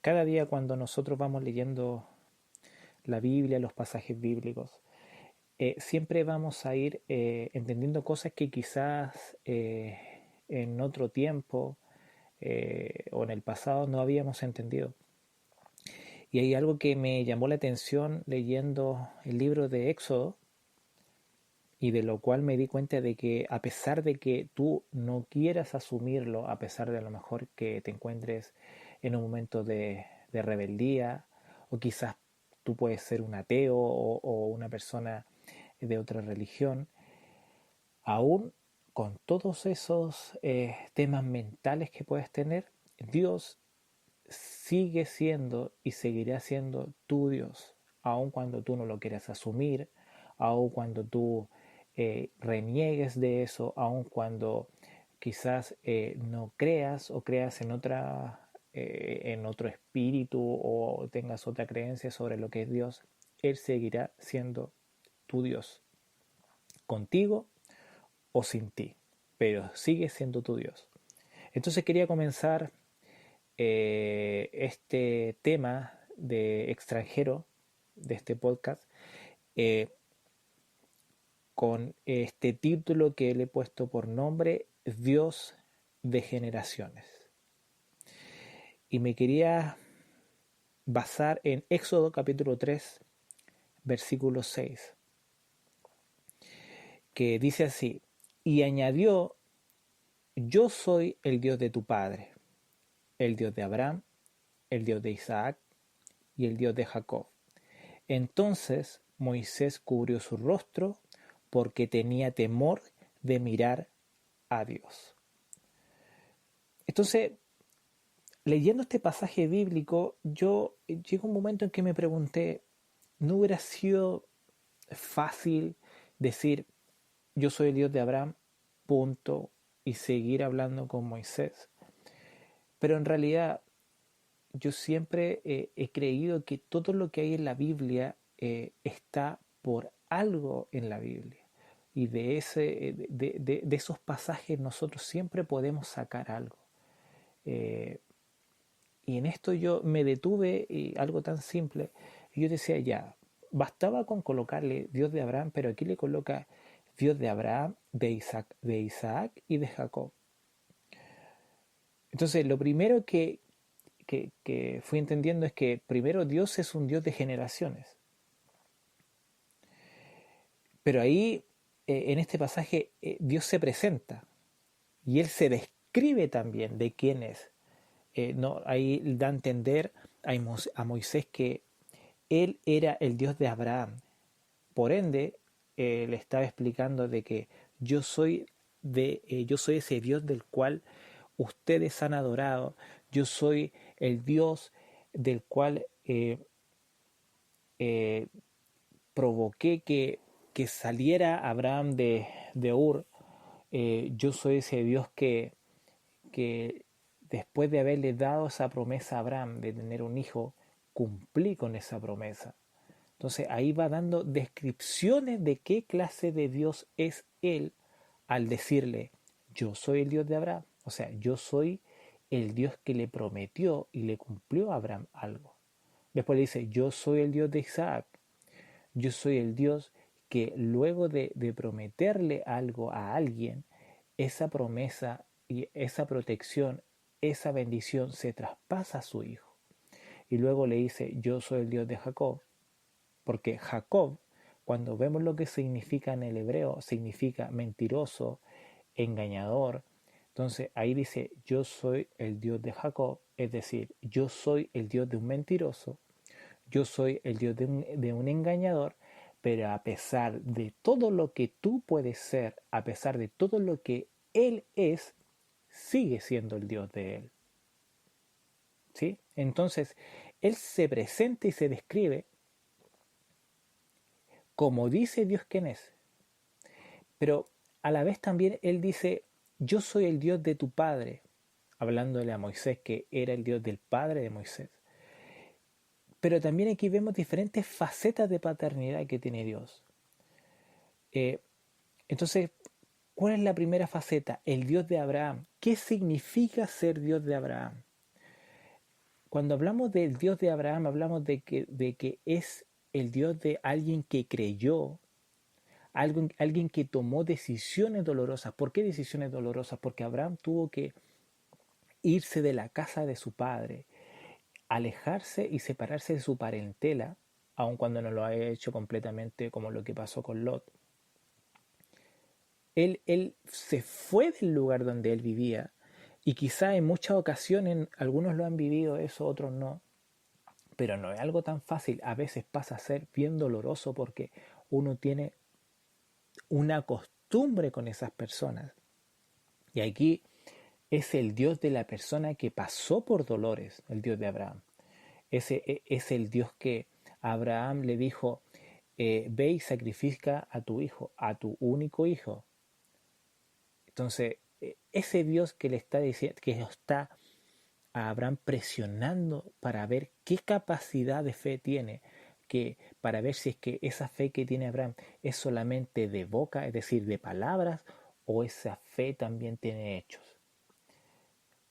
cada día cuando nosotros vamos leyendo la Biblia, los pasajes bíblicos, siempre vamos a ir entendiendo cosas que quizás en otro tiempo o en el pasado no habíamos entendido. Y hay algo que me llamó la atención leyendo el libro de Éxodo y de lo cual me di cuenta de que a pesar de que tú no quieras asumirlo, a pesar de a lo mejor que te encuentres en un momento de rebeldía, o quizás tú puedes ser un ateo o una persona de otra religión, aún con todos esos temas mentales que puedes tener, Dios sigue siendo y seguirá siendo tu Dios, aun cuando tú no lo quieras asumir, aun cuando tú reniegues de eso, aun cuando quizás no creas o creas en otro espíritu o tengas otra creencia sobre lo que es Dios, Él seguirá siendo tu Dios, contigo o sin ti, pero sigue siendo tu Dios. Entonces quería comenzar este tema de extranjero de este podcast eh, con este título que le he puesto por nombre Dios de generaciones. Y me quería basar en Éxodo capítulo 3 versículo 6, que dice así: y añadió, yo soy el Dios de tu padre, el Dios de Abraham, el Dios de Isaac y el Dios de Jacob. Entonces Moisés cubrió su rostro porque tenía temor de mirar a Dios. Entonces, leyendo este pasaje bíblico, yo llegó un momento en que me pregunté, ¿no hubiera sido fácil decir, yo soy el Dios de Abraham, punto, y seguir hablando con Moisés? Pero en realidad yo siempre he creído que todo lo que hay en la Biblia está por algo en la Biblia. Y de esos pasajes nosotros siempre podemos sacar algo. Eh, y en esto yo me detuve y algo tan simple. Y yo decía, ya, bastaba con colocarle Dios de Abraham, pero aquí le coloca Dios de Abraham, de Isaac y de Jacob. Entonces, lo primero que fui entendiendo es que primero Dios es un Dios de generaciones. Pero ahí, en este pasaje, Dios se presenta y Él se describe también de quién es. No, ahí da a entender a Moisés que Él era el Dios de Abraham. Por ende, le estaba explicando de que yo soy ese Dios del cual ustedes han adorado. Yo soy el Dios del cual eh, provoqué que saliera Abraham de Ur. Yo soy ese Dios que después de haberle dado esa promesa a Abraham de tener un hijo, cumplí con esa promesa. Entonces ahí va dando descripciones de qué clase de Dios es Él al decirle, yo soy el Dios de Abraham. O sea, yo soy el Dios que le prometió y le cumplió a Abraham algo. Después le dice, yo soy el Dios de Isaac. Yo soy el Dios que luego de prometerle algo a alguien, esa promesa y esa protección, esa bendición se traspasa a su hijo. Y luego le dice, yo soy el Dios de Jacob, porque Jacob, cuando vemos lo que significa en el hebreo, significa mentiroso, engañador. Entonces ahí dice, yo soy el Dios de Jacob, es decir, yo soy el Dios de un mentiroso, yo soy el Dios de un engañador, pero a pesar de todo lo que tú puedes ser, a pesar de todo lo que Él es, sigue siendo el Dios de Él. ¿Sí? Entonces, Él se presenta y se describe como dice Dios quién es, pero a la vez también Él dice, yo soy el Dios de tu Padre, hablándole a Moisés que era el Dios del Padre de Moisés. Pero también aquí vemos diferentes facetas de paternidad que tiene Dios. Eh, entonces, ¿cuál es la primera faceta? El Dios de Abraham. ¿Qué significa ser Dios de Abraham? Cuando hablamos del Dios de Abraham, hablamos de que es el Dios de alguien que creyó, alguien que tomó decisiones dolorosas. ¿Por qué decisiones dolorosas? Porque Abraham tuvo que irse de la casa de su padre, alejarse y separarse de su parentela, aun cuando no lo ha hecho completamente como lo que pasó con Lot. Él se fue del lugar donde él vivía y quizá en muchas ocasiones, algunos lo han vivido eso, otros no, pero no es algo tan fácil. A veces pasa a ser bien doloroso porque uno tiene una costumbre con esas personas. Y aquí es el Dios de la persona que pasó por dolores, el Dios de Abraham. Ese es el Dios que Abraham le dijo, ve y sacrifica a tu hijo, a tu único hijo. Entonces, ese Dios que le está diciendo, que está a Abraham presionando para ver qué capacidad de fe tiene, que para ver si es que esa fe que tiene Abraham es solamente de boca, es decir, de palabras, o esa fe también tiene hechos.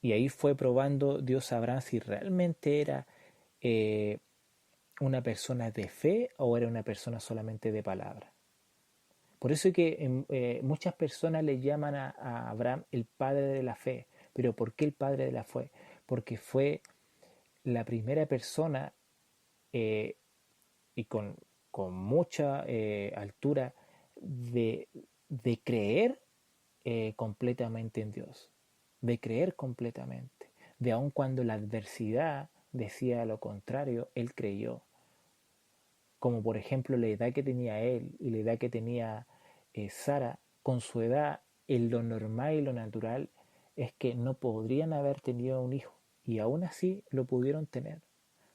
Y ahí fue probando Dios a Abraham si realmente era eh, una persona de fe o era una persona solamente de palabra. Por eso es que muchas personas le llaman a Abraham el padre de la fe. Pero ¿por qué el padre de la fe? Porque fue la primera persona eh, y con mucha altura de creer completamente en Dios, de creer completamente, de aun cuando la adversidad decía lo contrario, él creyó. Como por ejemplo la edad que tenía él y la edad que tenía Sara, con su edad, en lo normal y lo natural es que no podrían haber tenido un hijo y aún así lo pudieron tener.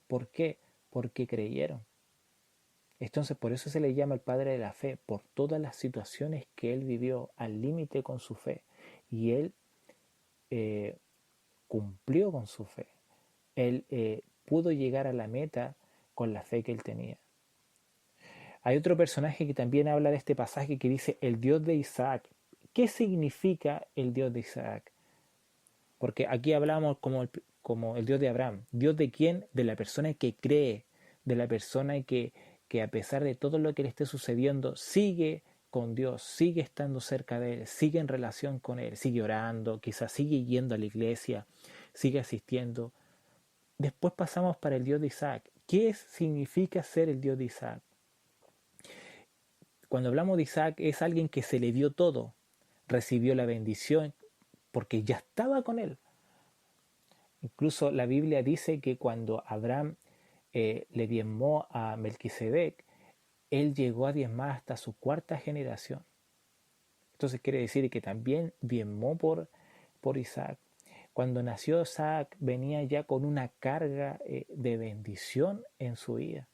¿Por qué? Porque creyeron. Entonces por eso se le llama el padre de la fe, por todas las situaciones que él vivió al límite con su fe. Y él eh, cumplió con su fe. Él pudo llegar a la meta con la fe que él tenía. Hay otro personaje que también habla de este pasaje que dice el Dios de Isaac. ¿Qué significa el Dios de Isaac? Porque aquí hablamos como el Dios de Abraham. ¿Dios de quién? De la persona que cree, de la persona que a pesar de todo lo que le esté sucediendo, sigue con Dios, sigue estando cerca de Él, sigue en relación con Él, sigue orando, quizás sigue yendo a la iglesia, sigue asistiendo. Después pasamos para el Dios de Isaac. ¿Qué significa ser el Dios de Isaac? Cuando hablamos de Isaac es alguien que se le dio todo, recibió la bendición porque ya estaba con él. Incluso la Biblia dice que cuando Abraham le diezmó a Melquisedec, él llegó a diezmar hasta su cuarta generación. Entonces quiere decir que también diezmó por Isaac. Cuando nació Isaac venía ya con una carga de bendición en su vida.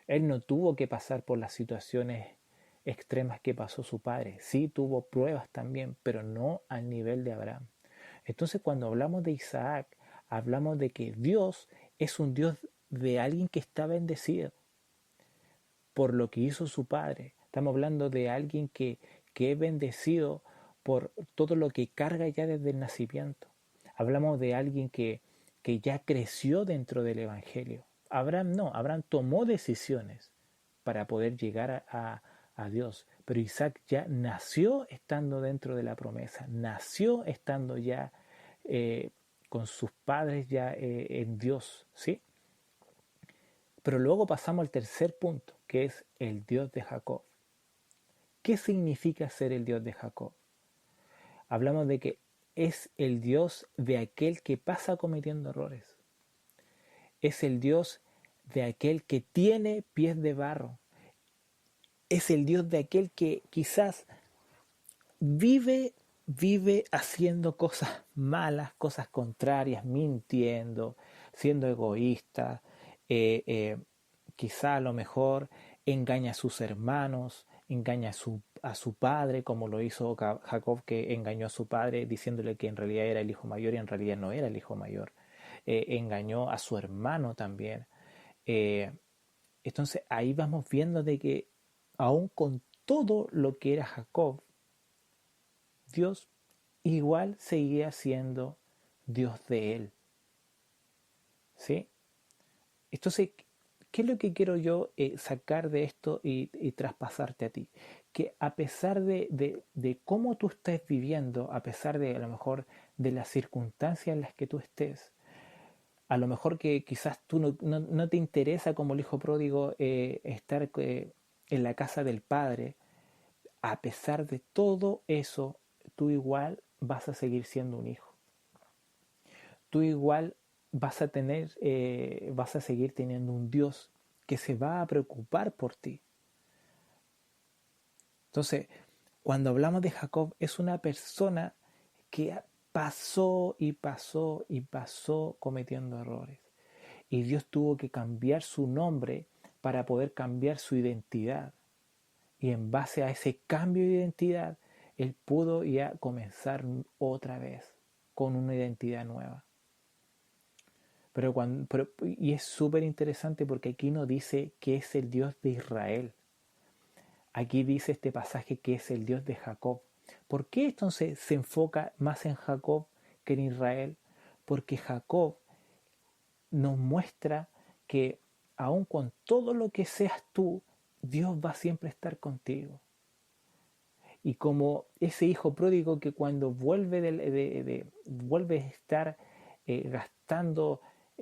Él no tuvo que pasar por las situaciones extremas que pasó su padre. Sí tuvo pruebas también, pero no al nivel de Abraham. Entonces cuando hablamos de Isaac, hablamos de que Dios es un Dios de alguien que está bendecido por lo que hizo su padre. Estamos hablando de alguien que es bendecido por todo lo que carga ya desde el nacimiento. Hablamos de alguien que ya creció dentro del Evangelio. Abraham no, Abraham tomó decisiones para poder llegar a Dios, pero Isaac ya nació estando dentro de la promesa, nació estando ya con sus padres ya en Dios, ¿sí? Pero luego pasamos al tercer punto, que es el Dios de Jacob. ¿Qué significa ser el Dios de Jacob? Hablamos de que es el Dios de aquel que pasa cometiendo errores. Es el Dios de aquel que tiene pies de barro. Es el Dios de aquel que quizás vive haciendo cosas malas, cosas contrarias, mintiendo, siendo egoísta, eh, eh, quizá a lo mejor engaña a sus hermanos, engaña a su padre, como lo hizo Jacob, que engañó a su padre diciéndole que en realidad era el hijo mayor y en realidad no era el hijo mayor. Engañó a su hermano también. Eh, entonces ahí vamos viendo de que aún con todo lo que era Jacob, Dios igual seguía siendo Dios de él. ¿sí? Entonces, ¿qué es lo que quiero yo sacar de esto y traspasarte a ti? Que a pesar de cómo tú estés viviendo, a pesar de a lo mejor de las circunstancias en las que tú estés, a lo mejor que quizás tú no te interesa como el hijo pródigo estar en la casa del padre, a pesar de todo eso, tú igual vas a seguir siendo un hijo. Tú igual vas a seguir teniendo un Dios que se va a preocupar por ti. Entonces, cuando hablamos de Jacob, es una persona que pasó y pasó y pasó cometiendo errores. Y Dios tuvo que cambiar su nombre para poder cambiar su identidad. Y en base a ese cambio de identidad, él pudo ya comenzar otra vez con una identidad nueva. Y es súper interesante porque aquí no dice que es el Dios de Israel. Aquí dice este pasaje que es el Dios de Jacob. ¿Por qué entonces se enfoca más en Jacob que en Israel? Porque Jacob nos muestra que aun con todo lo que seas tú, Dios va siempre a estar contigo. Y como ese hijo pródigo que cuando vuelve, vuelve a estar gastando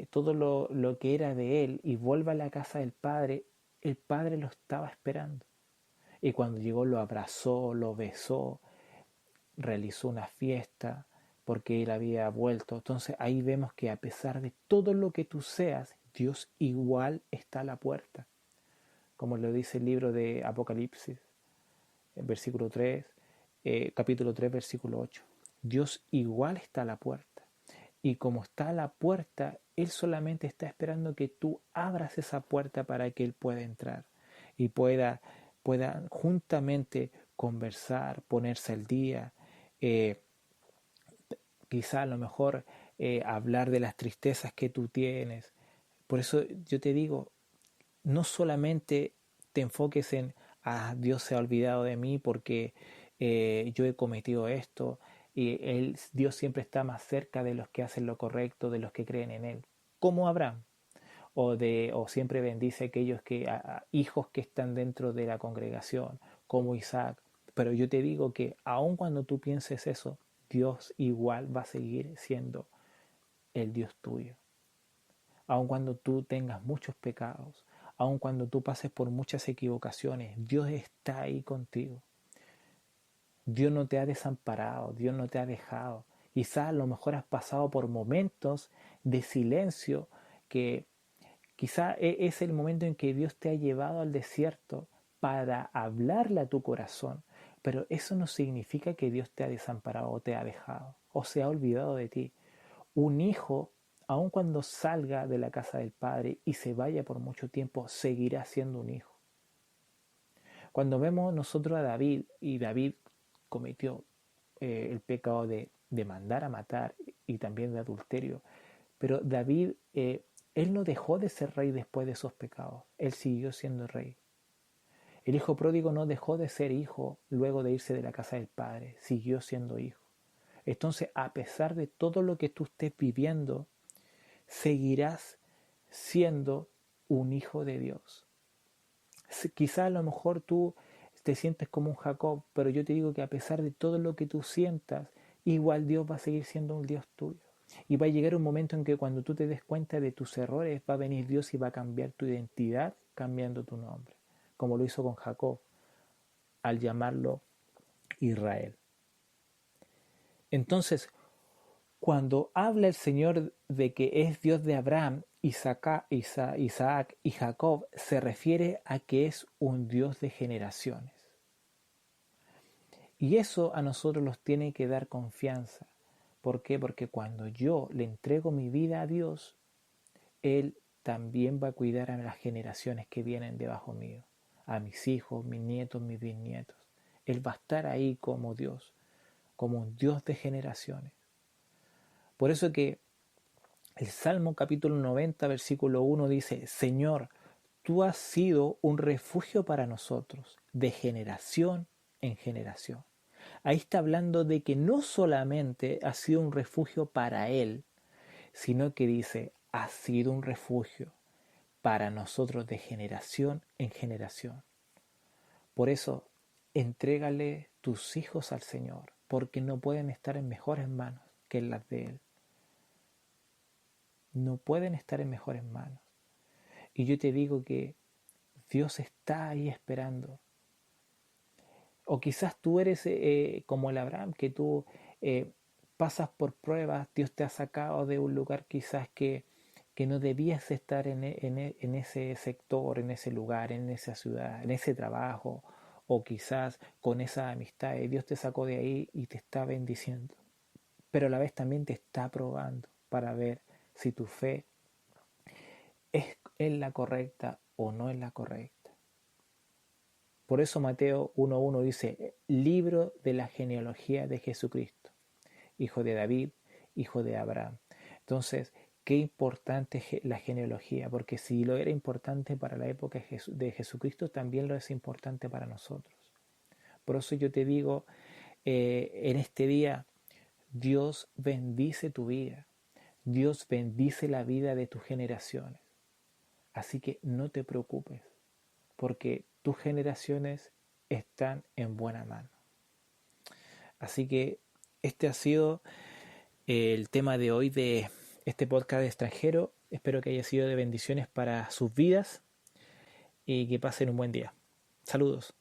todo lo que era de él y vuelve a la casa del padre, el padre lo estaba esperando. Y cuando llegó lo abrazó, lo besó, realizó una fiesta porque él había vuelto. Entonces ahí vemos que a pesar de todo lo que tú seas, Dios igual está a la puerta. Como lo dice el libro de Apocalipsis, versículo 3, capítulo 3, versículo 8. Dios igual está a la puerta. Y como está a la puerta, Él solamente está esperando que tú abras esa puerta para que Él pueda entrar y pueda juntamente conversar, ponerse al día, eh, quizá a lo mejor hablar de las tristezas que tú tienes. Por eso yo te digo, no solamente te enfoques en, Dios se ha olvidado de mí porque yo he cometido esto, y Dios siempre está más cerca de los que hacen lo correcto, de los que creen en Él, como Abraham, o siempre bendice a aquellos hijos que están dentro de la congregación, como Isaac. Pero yo te digo que aun cuando tú pienses eso, Dios igual va a seguir siendo el Dios tuyo. Aun cuando tú tengas muchos pecados, aun cuando tú pases por muchas equivocaciones, Dios está ahí contigo. Dios no te ha desamparado, Dios no te ha dejado. Quizás a lo mejor has pasado por momentos de silencio que quizá es el momento en que Dios te ha llevado al desierto para hablarle a tu corazón, pero eso no significa que Dios te ha desamparado o te ha dejado o se ha olvidado de ti. Un hijo, aun cuando salga de la casa del padre y se vaya por mucho tiempo, seguirá siendo un hijo. Cuando vemos nosotros a David, y David cometió el pecado de mandar a matar y también de adulterio, pero David, él no dejó de ser rey después de esos pecados, él siguió siendo rey. El hijo pródigo no dejó de ser hijo luego de irse de la casa del padre, siguió siendo hijo. Entonces, a pesar de todo lo que tú estés viviendo, seguirás siendo un hijo de Dios. Quizá a lo mejor tú te sientes como un Jacob, pero yo te digo que a pesar de todo lo que tú sientas, igual Dios va a seguir siendo un Dios tuyo. Y va a llegar un momento en que cuando tú te des cuenta de tus errores, va a venir Dios y va a cambiar tu identidad, cambiando tu nombre, como lo hizo con Jacob al llamarlo Israel. Entonces, cuando habla el Señor de que es Dios de Abraham, Isaac y Jacob, se refiere a que es un Dios de generaciones. Y eso a nosotros nos tiene que dar confianza. ¿Por qué? Porque cuando yo le entrego mi vida a Dios, Él también va a cuidar a las generaciones que vienen debajo mío, a mis hijos, mis nietos, mis bisnietos. Él va a estar ahí como Dios, como un Dios de generaciones. Por eso que el Salmo capítulo 90, versículo 1 dice, Señor, tú has sido un refugio para nosotros, de generación en generación. Ahí está hablando de que no solamente ha sido un refugio para él, sino que dice, ha sido un refugio para nosotros de generación en generación. Por eso, entrégale tus hijos al Señor, porque no pueden estar en mejores manos que en las de Él. No pueden estar en mejores manos. Y yo te digo que Dios está ahí esperando. O quizás tú eres como el Abraham, que tú pasas por pruebas, Dios te ha sacado de un lugar quizás que no debías estar en ese sector, en ese lugar, en esa ciudad, en ese trabajo, o quizás con esa amistad. Dios te sacó de ahí y te está bendiciendo. Pero a la vez también te está probando para ver si tu fe es la correcta o no es la correcta. Por eso Mateo 1.1 dice, libro de la genealogía de Jesucristo, hijo de David, hijo de Abraham. Entonces, qué importante es la genealogía, porque si lo era importante para la época de Jesucristo, también lo es importante para nosotros. Por eso yo te digo, en este día, Dios bendice tu vida, Dios bendice la vida de tus generaciones. Así que no te preocupes, porque tus generaciones están en buena mano. Así que este ha sido el tema de hoy de este podcast de extranjero. Espero que haya sido de bendiciones para sus vidas y que pasen un buen día. Saludos.